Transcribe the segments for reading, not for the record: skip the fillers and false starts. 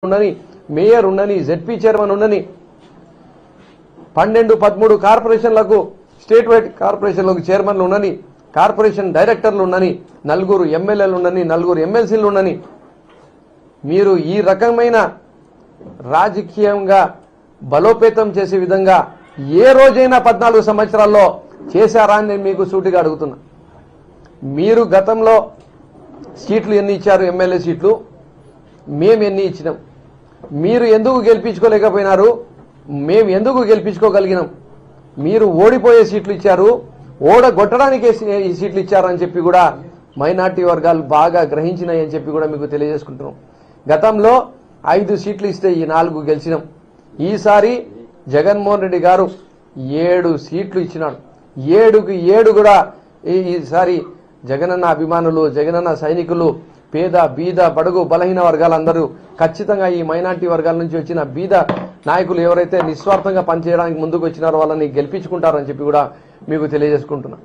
ఉండని, మేయర్ ఉండని, ZP chairman ఉండని, 12-13 కార్పొరేషన్లకు స్టేట్ వైడ్ కార్పొరేషన్లకు చైర్మన్లు ఉండని, కార్పొరేషన్ డైరెక్టర్లు ఉండని, 4 ఎమ్మెల్యేలు ఉండని, 4 ఎమ్మెల్సీలు ఉండని, మీరు ఈ రకమైన రాజకీయంగా బలోపేతం చేసే విధంగా ఏ రోజైనా 14 సంవత్సరాల్లో చేశారా అని నేను మీకు సూటిగా అడుగుతున్నా. మీరు గతంలో సీట్లు ఎన్ని ఇచ్చారు? ఎమ్మెల్యే సీట్లు మేము ఎన్ని ఇచ్చినాం? మీరు ఎందుకు గెలిపించుకోలేకపోయినారు? మేము ఎందుకు గెలిపించుకోగలిగినాం? మీరు ఓడిపోయే సీట్లు ఇచ్చారు, ఓడగొట్టడానికి ఈ సీట్లు ఇచ్చారని చెప్పి కూడా మైనార్టీ వర్గాలు బాగా గ్రహించినాయి అని చెప్పి కూడా మీకు తెలియజేసుకుంటున్నాం. గతంలో 5 సీట్లు ఇస్తే ఈ 4 గెలిచినాం. ఈసారి జగన్మోహన్ రెడ్డి గారు 7 సీట్లు ఇచ్చినాడు. 7కి 7 కూడా ఈసారి జగనన్న అభిమానులు, జగనన్న సైనికులు, పేద బీద బడుగు బలహీన వర్గాలందరూ ఖచ్చితంగా ఈ మైనార్టీ వర్గాల నుంచి వచ్చిన బీద నాయకులు ఎవరైతే నిస్వార్థంగా పనిచేయడానికి ముందుకు వచ్చినారో వాళ్ళని గెలిపించుకుంటారని చెప్పి కూడా మీకు తెలియజేసుకుంటున్నా.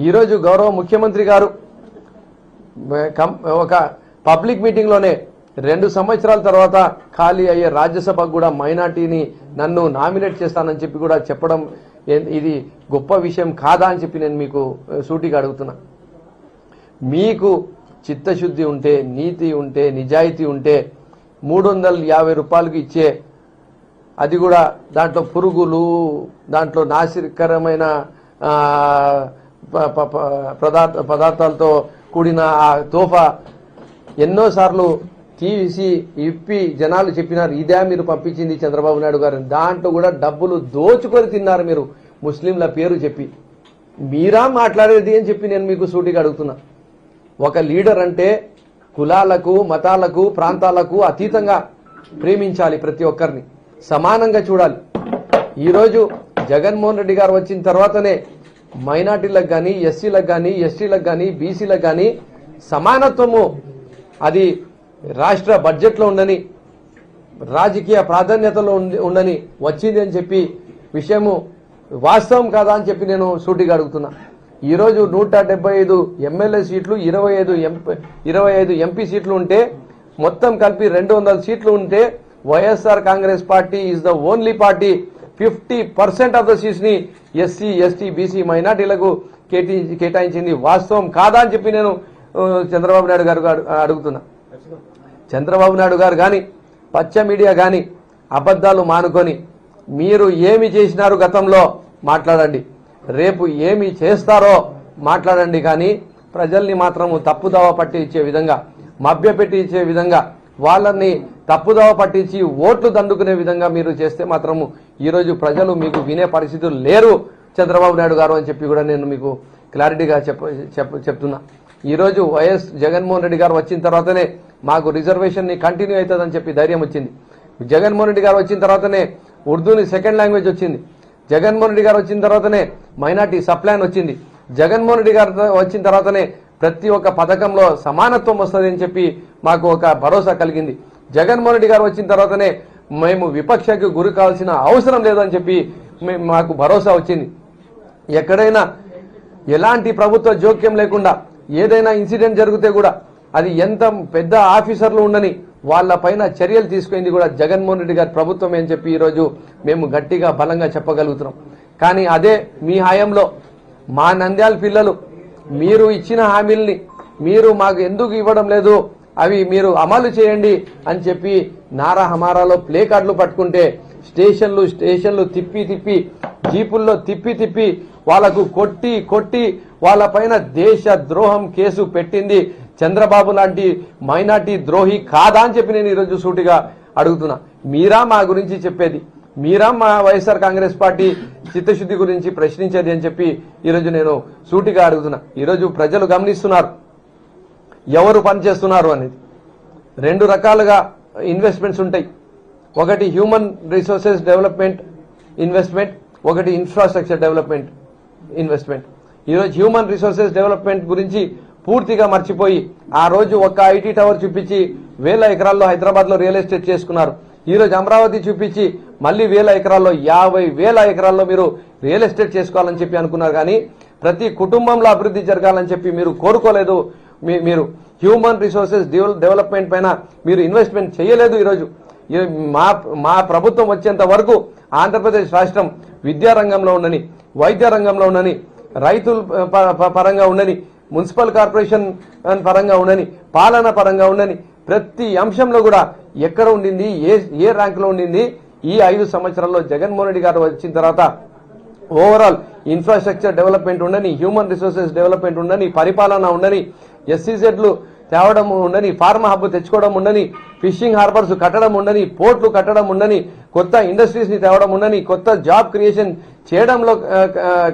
ఈరోజు గౌరవ ముఖ్యమంత్రి గారు ఒక పబ్లిక్ మీటింగ్లోనే 2 సంవత్సరాల తర్వాత ఖాళీ అయ్యే రాజ్యసభకు కూడా మైనార్టీని నన్ను నామినేట్ చేస్తానని చెప్పి కూడా చెప్పడం ఇది గొప్ప విషయం కాదా అని చెప్పి నేను మీకు సూటిగా అడుగుతున్నా. మీకు చిత్తశుద్ధి ఉంటే, నీతి ఉంటే, నిజాయితీ ఉంటే 350 రూపాయలకి ఇచ్చే, అది కూడా దాంట్లో పురుగులు, దాంట్లో నాశకరమైన పదార్థాలతో కూడిన ఆ తోఫా ఎన్నోసార్లు తీసి ఇప్పి జనాలు చెప్పినారు, ఇదే మీరు పంపించింది చంద్రబాబు నాయుడు గారు. దాంట్లో కూడా డబ్బులు దోచుకొని తిన్నారు మీరు ముస్లింల పేరు చెప్పి. మీరా మాట్లాడేది అని చెప్పి నేను మీకు సూటిగా అడుగుతున్నా. ఒక లీడర్ అంటే కులాలకు, మతాలకు, ప్రాంతాలకు అతీతంగా ప్రేమించాలి, ప్రతి ఒక్కరిని సమానంగా చూడాలి. ఈరోజు జగన్మోహన్ రెడ్డి గారు వచ్చిన తర్వాతనే మైనార్టీలకు కానీ, ఎస్సీలకు కానీ, ఎస్టీలకు కానీ, బీసీలకు కానీ సమానత్వము అది రాష్ట్ర బడ్జెట్లో ఉండని, రాజకీయ ప్రాధాన్యతలో ఉండని వచ్చింది అని చెప్పి విషయము వాస్తవం కాదా అని చెప్పి నేను సూటిగా అడుగుతున్నా. ఈరోజు 175 ఎమ్మెల్యే సీట్లు, 25 ఎంపీ సీట్లు ఉంటే, మొత్తం కలిపి 200 సీట్లు ఉంటే, YSR Congress party is the only party 50% of the seats ని ఎస్సీ, ఎస్టీ, బీసీ మైనార్టీలకు కేటాయించింది. వాస్తవం కాదా అని చెప్పి నేను చంద్రబాబు నాయుడు గారు అడుగుతున్నా. చంద్రబాబు నాయుడు గారు కానీ, పచ్చ మీడియా కానీ అబద్ధాలు మానుకొని మీరు ఏమి చేసినారు గతంలో మాట్లాడండి, రేపు ఏమి చేస్తారో మాట్లాడండి. కానీ ప్రజల్ని మాత్రము తప్పుదోవ పట్టించే విధంగా, మభ్యపెట్టి ఇచ్చే విధంగా, వాళ్ళని తప్పుదోవ పట్టించి ఓట్లు దండుకునే విధంగా మీరు చేస్తే మాత్రము ఈరోజు ప్రజలు మీకు వినే పరిస్థితులు లేరు చంద్రబాబు నాయుడు గారు అని చెప్పి కూడా నేను మీకు క్లారిటీగా చెప్తున్నా. ఈరోజు వైఎస్ జగన్మోహన్ రెడ్డి గారు వచ్చిన తర్వాతనే మాకు రిజర్వేషన్ కంటిన్యూ అవుతుందని చెప్పి ధైర్యం వచ్చింది. జగన్మోహన్ రెడ్డి గారు వచ్చిన తర్వాతనే ఉర్దూని సెకండ్ లాంగ్వేజ్ వచ్చింది. జగన్మోహన్ రెడ్డి గారు వచ్చిన తర్వాతనే మైనార్టీ సప్లాన్ వచ్చింది. జగన్మోహన్ రెడ్డి గారు వచ్చిన తర్వాతనే ప్రతి ఒక్క పథకంలో సమానత్వం వస్తుంది అని చెప్పి మాకు ఒక భరోసా కలిగింది. జగన్మోహన్ రెడ్డి గారు వచ్చిన తర్వాతనే మేము విపక్షకు గురి కావాల్సిన అవసరం లేదని చెప్పి మాకు భరోసా వచ్చింది. ఎక్కడైనా ఎలాంటి ప్రభుత్వ జోక్యం లేకుండా ఏదైనా ఇన్సిడెంట్ జరిగితే కూడా అది ఎంత పెద్ద ఆఫీసర్లు ఉండని వాళ్ళపైన చర్యలు తీసుకుంది కూడా జగన్మోహన్ రెడ్డి గారి ప్రభుత్వం అని చెప్పి ఈరోజు మేము గట్టిగా బలంగా చెప్పగలుగుతున్నాం. కానీ అదే మీ హయాంలో మా నంద్యాల పిల్లలు మీరు ఇచ్చిన హామీల్ని మీరు మాకు ఎందుకు ఇవ్వడం లేదు, అవి మీరు అమలు చేయండి అని చెప్పి నారా హమారాలో ప్లే కార్డులు పట్టుకుంటే స్టేషన్లు తిప్పి జీపుల్లో తిప్పి వాళ్లకు కొట్టి వాళ్ళపైన దేశ ద్రోహం కేసు పెట్టింది చంద్రబాబు లాంటి మైనార్టీ ద్రోహి కాదా అని చెప్పి నేను ఈరోజు సూటిగా అడుగుతున్నా. మీరా మా గురించి చెప్పేది, మీరా మా వైఎస్ఆర్ కాంగ్రెస్ పార్టీ చిత్తశుద్ధి గురించి ప్రశ్నించేది అని చెప్పి ఈరోజు నేను సూటిగా అడుగుతున్నా. ఈరోజు ప్రజలు గమనిస్తున్నారు ఎవరు పనిచేస్తున్నారు అనేది. 2 రకాలుగా ఇన్వెస్ట్మెంట్స్ ఉంటాయి. ఒకటి హ్యూమన్ రిసోర్సెస్ డెవలప్మెంట్ ఇన్వెస్ట్మెంట్, ఒకటి ఇన్ఫ్రాస్ట్రక్చర్ డెవలప్మెంట్ ఇన్వెస్ట్మెంట్. ఈరోజు హ్యూమన్ రిసోర్సెస్ డెవలప్మెంట్ గురించి పూర్తిగా మర్చిపోయి ఆ రోజు ఒక ఐటీ టవర్ చూపించి 1000 ఎకరాల్లో హైదరాబాద్ లో రియల్ ఎస్టేట్ చేసుకున్నారు. ఈరోజు అమరావతి చూపించి మళ్ళీ 1000 ఎకరాల్లో 50,000 ఎకరాల్లో మీరు రియల్ ఎస్టేట్ చేసుకోవాలని చెప్పి అనుకున్నారు. కానీ ప్రతి కుటుంబంలో అభివృద్ధి జరగాలని చెప్పి మీరు కోరుకోలేదు. మీరు హ్యూమన్ రిసోర్సెస్ డెవలప్మెంట్ పైన మీరు ఇన్వెస్ట్మెంట్ చేయలేదు. ఈరోజు మా ప్రభుత్వం వచ్చేంత వరకు ఆంధ్రప్రదేశ్ రాష్ట్రం విద్యారంగంలో ఉండని, వైద్య రంగంలో ఉండని, రైతుల పరంగా ఉండని, మున్సిపల్ కార్పొరేషన్ పరంగా ఉండని, పాలన పరంగా ఉండని, ప్రతి అంశంలో కూడా ఎక్కడ ఉండింది, ఏ ర్యాంకులో ఉండింది. ఈ 5 సంవత్సరాల్లో జగన్మోహన్ రెడ్డి గారు వచ్చిన తర్వాత ఓవరాల్ ఇన్ఫ్రాస్ట్రక్చర్ డెవలప్మెంట్ ఉండని, హ్యూమన్ రిసోర్సెస్ డెవలప్మెంట్ ఉండని, పరిపాలన ఉండని, ఎస్సీజెడ్లు తేవడం ఉండని, ఫార్మా హబ్ తెచ్చుకోవడం ఉండని, ఫిషింగ్ హార్బర్స్ కట్టడం ఉండని, పోర్ట్లు కట్టడం ఉండని, కొత్త ఇండస్ట్రీస్ ని తేవడం ఉండని, కొత్త జాబ్ క్రియేషన్ చేయడంలో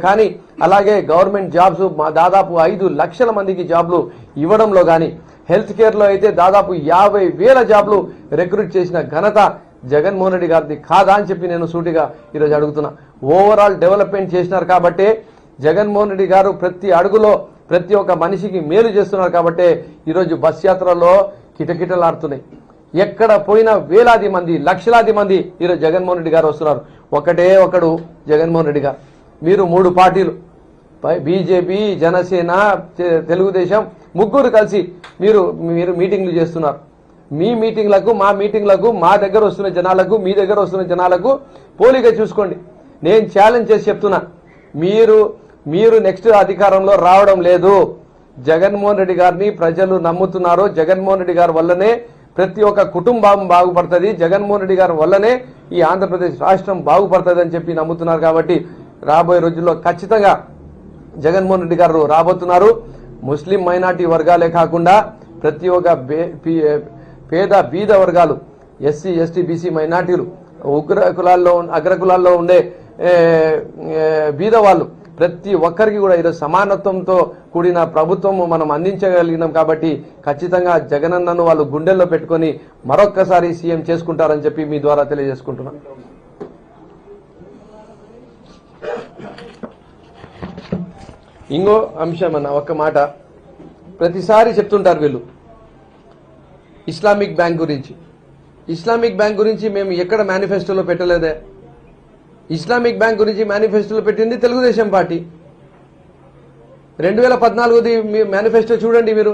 కానీ, అలాగే గవర్నమెంట్ జాబ్స్ దాదాపు 5 లక్షల మందికి జాబ్లు ఇవ్వడంలో కానీ, హెల్త్ కేర్ లో అయితే దాదాపు 50,000 జాబ్లు రిక్రూట్ చేసిన ఘనత జగన్మోహన్ రెడ్డి గారిది కాదా అని చెప్పి నేను సూటిగా ఈరోజు అడుగుతున్నా. ఓవరాల్ డెవలప్మెంట్ చేసినారు కాబట్టే జగన్మోహన్ రెడ్డి గారు ప్రతి అడుగులో ప్రతి ఒక్క మనిషికి మేలు చేస్తున్నారు కాబట్టే ఈరోజు బస్ యాత్రలో కిటకిటలాడుతున్నాయి. ఎక్కడ పోయినా వేలాది మంది, లక్షలాది మంది ఈరోజు జగన్మోహన్ రెడ్డి గారు వస్తున్నారు. ఒకడు జగన్మోహన్ రెడ్డి గారు. మీరు 3 పార్టీలు బీజేపీ, జనసేన, తెలుగుదేశం ముగ్గురు కలిసి మీరు మీటింగ్లు చేస్తున్నారు. మీ మీటింగ్లకు, మా మీటింగ్లకు, మా దగ్గర వస్తున్న జనాలకు, మీ దగ్గర వస్తున్న జనాలకు పోలిక చూసుకోండి. నేను ఛాలెంజ్ చేసి చెప్తున్నా, మీరు నెక్స్ట్ అధికారంలో రావడం లేదు. జగన్మోహన్ రెడ్డి గారిని ప్రజలు నమ్ముతున్నారు. జగన్మోహన్ రెడ్డి గారి వల్లనే ప్రతి ఒక్క కుటుంబం బాగుపడుతుంది. జగన్మోహన్ రెడ్డి గారి వల్లనే ఈ ఆంధ్రప్రదేశ్ రాష్ట్రం బాగుపడుతుంది అని చెప్పి నమ్ముతున్నారు. కాబట్టి రాబోయే రోజుల్లో ఖచ్చితంగా జగన్మోహన్ రెడ్డి గారు రాబోతున్నారు. ముస్లిం మైనార్టీ వర్గాలే కాకుండా ప్రతి ఒక్క పేద బీద వర్గాలు, ఎస్సీ, ఎస్టీ, బీసీ మైనార్టీలు, అగ్రకులాల్లో ఉండే బీద వాళ్ళు, ప్రతి ఒక్కరికి కూడా ఈరోజు సమానత్వంతో కూడిన ప్రభుత్వం మనం అందించగలిగినాం. కాబట్టి ఖచ్చితంగా జగనన్నను వాళ్ళు గుండెల్లో పెట్టుకొని మరొక్కసారి సీఎం చేసుకుంటారని చెప్పి మీ ద్వారా తెలియజేసుకుంటున్నా. ఇంకో అంశం అన్న, ఒక్క మాట ప్రతిసారి చెప్తుంటారు వీళ్ళు ఇస్లామిక్ బ్యాంక్ గురించి. ఇస్లామిక్ బ్యాంక్ గురించి మేము ఎక్కడ మేనిఫెస్టోలో పెట్టలేదే. ఇస్లామిక్ బ్యాంక్ గురించి మేనిఫెస్టోలో పెట్టింది తెలుగుదేశం పార్టీ. 2014ది మీ మేనిఫెస్టో చూడండి. మీరు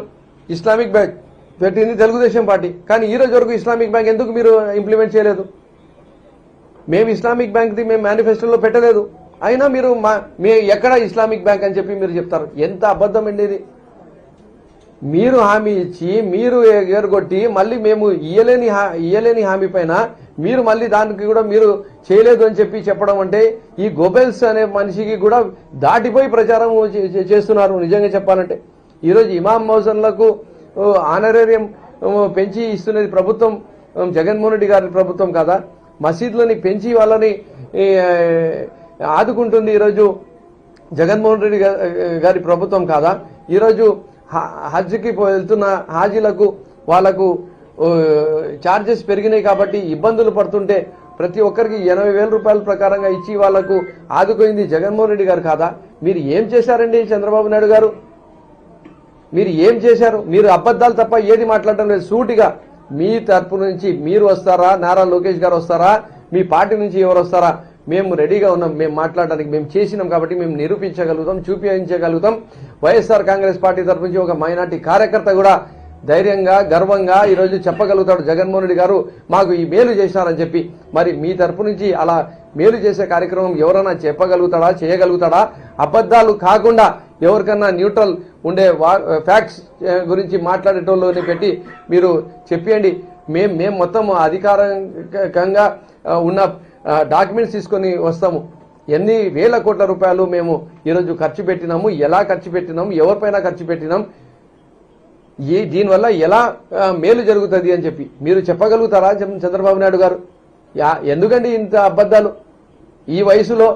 ఇస్లామిక్ బ్యాంక్ పెట్టింది తెలుగుదేశం పార్టీ. కానీ ఈ రోజు వరకు ఇస్లామిక్ బ్యాంక్ ఎందుకు మీరు ఇంప్లిమెంట్ చేయలేదు? మేము ఇస్లామిక్ బ్యాంక్ది మేము మేనిఫెస్టోలో పెట్టలేదు. అయినా మీరు ఎక్కడ ఇస్లామిక్ బ్యాంక్ అని చెప్పి మీరు చెప్తారు. ఎంత అబద్ధం అండి ఇది. మీరు హామీ ఇచ్చి మీరు ఎగరగొట్టి మళ్ళీ మేము ఇయ్యలేని హామీ పైన మీరు మళ్ళీ దానికి కూడా మీరు చేయలేదు అని చెప్పి చెప్పడం అంటే ఈ గోబెల్స్ అనే మనిషికి కూడా దాటిపోయి ప్రచారం చేస్తున్నారు. నిజంగా చెప్పాలంటే ఈరోజు ఇమాం మౌజన్లకు ఆనరేరియం పెంచి ఇస్తున్నది ప్రభుత్వం జగన్మోహన్ రెడ్డి గారి ప్రభుత్వం కాదా? మసీదులని పెంచి వాళ్ళని ఆదుకుంటుంది ఈరోజు జగన్మోహన్ రెడ్డి గారి ప్రభుత్వం కాదా? ఈరోజు హజ్కి వెళ్తున్న హాజీలకు వాళ్లకు ఛార్జెస్ పెరిగినాయి కాబట్టి ఇబ్బందులు పడుతుంటే ప్రతి ఒక్కరికి 80,000 రూపాయల ప్రకారంగా ఇచ్చి వాళ్లకు ఆదుకోయింది జగన్మోహన్ రెడ్డి గారు కాదా? మీరు ఏం చేశారండి చంద్రబాబు నాయుడు గారు? మీరు ఏం చేశారు? మీరు అబద్ధాలు తప్ప ఏది మాట్లాడటం లేదు. సూటిగా మీ తరపు నుంచి మీరు వస్తారా, నారా లోకేష్ గారు వస్తారా, మీ పార్టీ నుంచి ఎవరు వస్తారా? మేము రెడీగా ఉన్నాం. మేము మాట్లాడడానికి మేము చేసినాం కాబట్టి మేము నిరూపించగలుగుతాం, చూపించగలుగుతాం. వైఎస్ఆర్ కాంగ్రెస్ పార్టీ తరపు నుంచి ఒక మైనార్టీ కార్యకర్త కూడా ధైర్యంగా, గర్వంగా ఈరోజు చెప్పగలుగుతాడు జగన్మోహన్ రెడ్డి గారు మాకు ఈ మేలు చేశారని చెప్పి. మరి మీ తరపు నుంచి అలా మేలు చేసే కార్యక్రమం ఎవరైనా చెప్పగలుగుతాడా, చేయగలుగుతాడా? అబద్ధాలు కాకుండా ఎవరికన్నా న్యూట్రల్ ఉండే ఫ్యాక్ట్స్ గురించి మాట్లాడేటోళ్ళని పెట్టి మీరు చెప్పండి. మేము మొత్తం అధికారికంగా ఉన్న డాక్యుమెంట్స్ తీసుకొని వస్తాము. ఎన్ని వేల కోట్ల రూపాయలు మేము ఈరోజు ఖర్చు పెట్టినాము, ఎలా ఖర్చు పెట్టినాము, ఎవరిపైన ఖర్చు పెట్టినాం, దీనివల్ల ఎలా మేలు జరుగుతుంది అని చెప్పి మీరు చెప్పగలుగుతారా చంద్రబాబు నాయుడు గారు? ఎందుకండి ఇంత అబద్ధాలు? ఈ వయసులో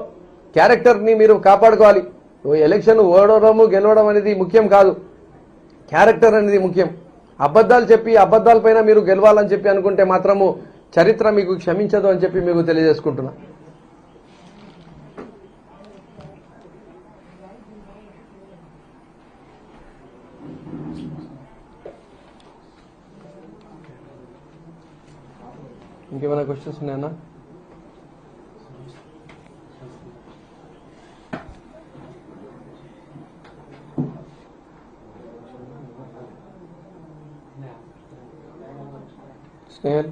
క్యారెక్టర్ని మీరు కాపాడుకోవాలి. ఎలక్షన్ ఓడవడము గెలవడం అనేది ముఖ్యం కాదు, క్యారెక్టర్ అనేది ముఖ్యం. అబద్ధాలు చెప్పి అబద్ధాలపైన మీరు గెలవాలని చెప్పి అనుకుంటే మాత్రము చరిత్ర మీకు క్షమించదు అని చెప్పి మీకు తెలియజేసుకుంటున్నా. ఇంకేమైనా క్వశ్చన్స్ ఉన్నాయన్నా? స్నేహల్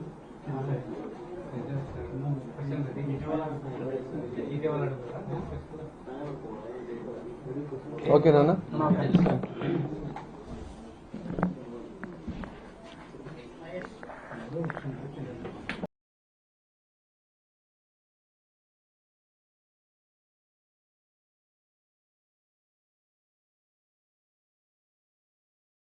ఓకేనా?